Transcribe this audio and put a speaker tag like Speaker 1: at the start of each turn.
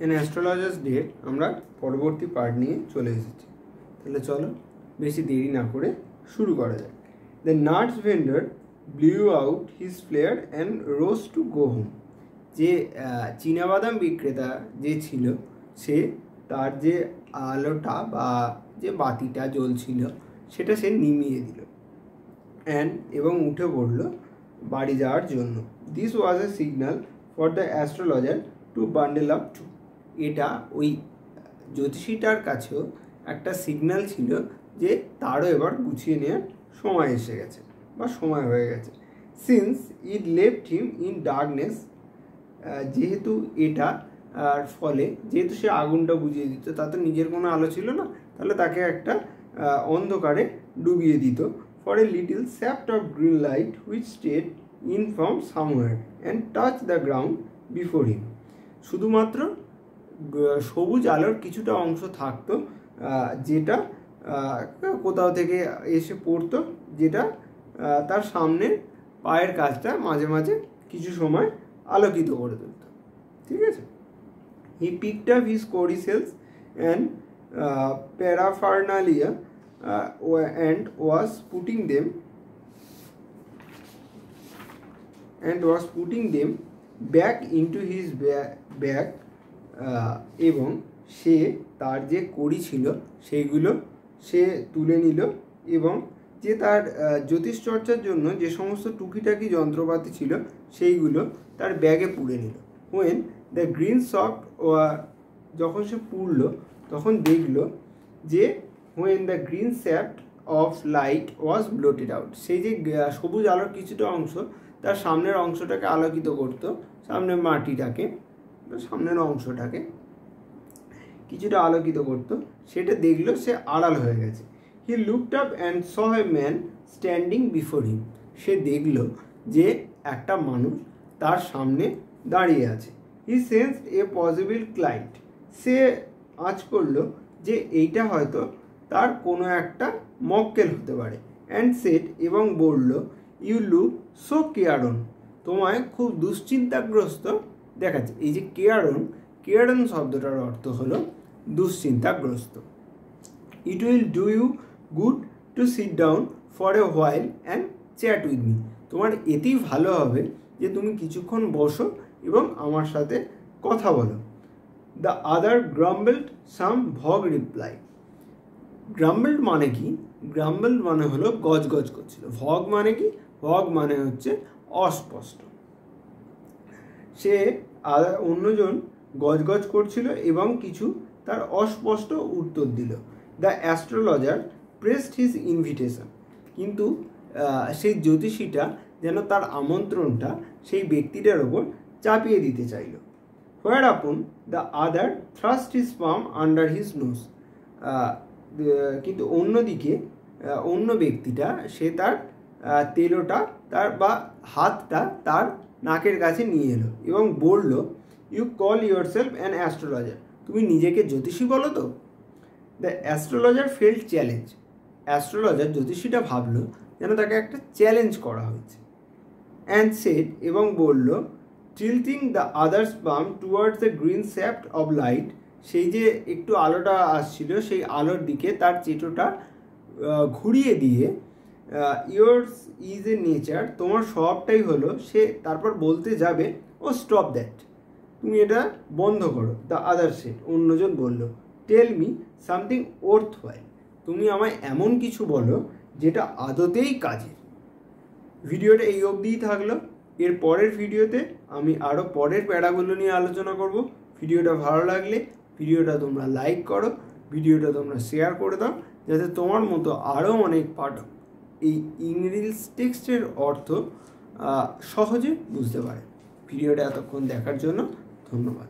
Speaker 1: N astrologers date আমরা পরবর্তী part নিয়ে চলে এসেছি। তাহলে চলো বেশি দেরি না করে শুরু করা যায়। The nuts vendor blew out his flare and rose to go home. যে চীনাবাদাম বিক্রেতা যে ছিল সে তার যে আলোটা বা যে বাতিটা জ্বলছিল সেটা সে নিমিয়ে দিল এবং উঠে পড়ল বাড়ি যাওয়ার জন্য। This was a signal for the astrologer to bundle up too. এটা ওই জ্যোতিষীটার কাছেও একটা সিগন্যাল ছিল যে তারও এবার গুছিয়ে নেওয়ার সময় এসে গেছে বা সময় হয়ে গেছে। Since it left him in darkness, যেহেতু এটা ফলে যেহেতু সে আগুনটা বুঝিয়ে দিত, তাতে নিজের কোনো আলো ছিল না, তাহলে তাকে একটা অন্ধকারে ডুবিয়ে দিত। For a little shaft of green light which strayed in from somewhere and touch the ground before him. শুধুমাত্র সবুজ আলোর কিছুটা অংশ থাকতো যেটা কোথাও থেকে এসে পড়তো, যেটা তার সামনে পায়ের কাছটা মাঝে মাঝে কিছু সময় আলোকিত করে তুলত। ঠিক আছে। He picked up his codicils and paraphernalia and was putting them back into his bag, এবং সে তার যে কড়ি ছিল সেইগুলো সে তুলে নিল এবং যে তার জ্যোতিষ চর্চার জন্য যে সমস্ত টুকিটাকি যন্ত্রপাতি ছিল সেইগুলো তার ব্যাগে পুরে নিল। হোয়েন দ্য গ্রিন সফট, যখন সে পুরল তখন দেখল যে when the green shaft of light was blotted out, সেই যে সবুজ আলোর কিছুটা অংশ তার সামনের অংশটাকে আলোকিত করতো, সামনের মাটিটাকে, সামনের অংশটাকে কিছুটা আলোকিত করতো, সেটা দেখলো সে আড়াল হয়ে গেছে। He looked up and saw a man standing before him. সে দেখল যে একটা মানুষ তার সামনে দাঁড়িয়ে আছে। He sensed a possible client. সে আঁচ করলো যে এইটা হয়তো তার কোনো একটা মক্কেল হতে পারে। অ্যান্ড সেড, এবং বলল, ইউ লুক সো কেয়ারন, তোমায় খুব দুশ্চিন্তাগ্রস্ত দেখাচ্ছে। এই যে কেয়ারন শব্দটার অর্থ হলো দুশ্চিন্তাগ্রস্ত। It will do you good to sit down for a while and chat with me. তোমার এতেই ভালো হবে যে তুমি কিছুক্ষণ বসো এবং আমার সাথে কথা বলো। দ্য আদার গ্রাম্বলড সাম ভগ রিপ্লাই। গ্রাম্বলড মানে কি? গ্রাম্বলড মানে হলো গজগজ করছিল। ভগ মানে কি? ভগ মানে হচ্ছে অস্পষ্ট। সে অন্যজন গজগজ করছিল এবং কিছু তার অস্পষ্ট উত্তর দিল। The astrologer pressed his invitation, কিন্তু সেই জ্যোতিষীটা যেন তার আমন্ত্রণটা সেই ব্যক্তিটার ওপর চাপিয়ে দিতে চাইল। Whereupon the other thrust his palm under his nose. কিন্তু অন্যদিকে অন্য ব্যক্তিটা সে তার তেলোটা তার বা হাতটা তার নাকের কাছে নিয়ে এলো এবং বলল, you call yourself an astrologer. তুমি নিজেকে জ্যোতিষী বলো তো? The astrologer felt challenge. Astrologer জ্যোতিষীটা ভাবলো যেন তাকে একটা চ্যালেঞ্জ করা হয়েছে। অ্যান্ড সেড, এবং বলল, tilting the other's palm towards the green shaft of light. সেই যে একটু আলোটা আসছিল সেই আলোর দিকে তার চেটোটা ঘুরিয়ে দিয়ে, ইয়োর্স ইজ এ নেচার, তোমার স্বভাবটাই হলো। সে তারপর বলতে যাবে, ও স্টপ দ্যাট, তুমি এটা বন্ধ করো। দ্য আদার সেড, অন্যজন বলল, tell me something worth while, তুমি আমায় এমন কিছু বলো যেটা আদতেই কাজের। ভিডিওটা এই অবধিই থাকলো। এর পরের ভিডিওতে আমি আরও পরের প্যারাগুলো নিয়ে আলোচনা করব। ভিডিওটা ভালো লাগলে ভিডিওটা তোমরা লাইক করো, ভিডিওটা তোমরা শেয়ার করে দাও, যাতে তোমার মতো আরও অনেক পাঠক এই ইংরেজি টেক্সটের অর্থ সহজে বুঝতে পারে। ভিডিওটা এতক্ষণ দেখার জন্য ধন্যবাদ।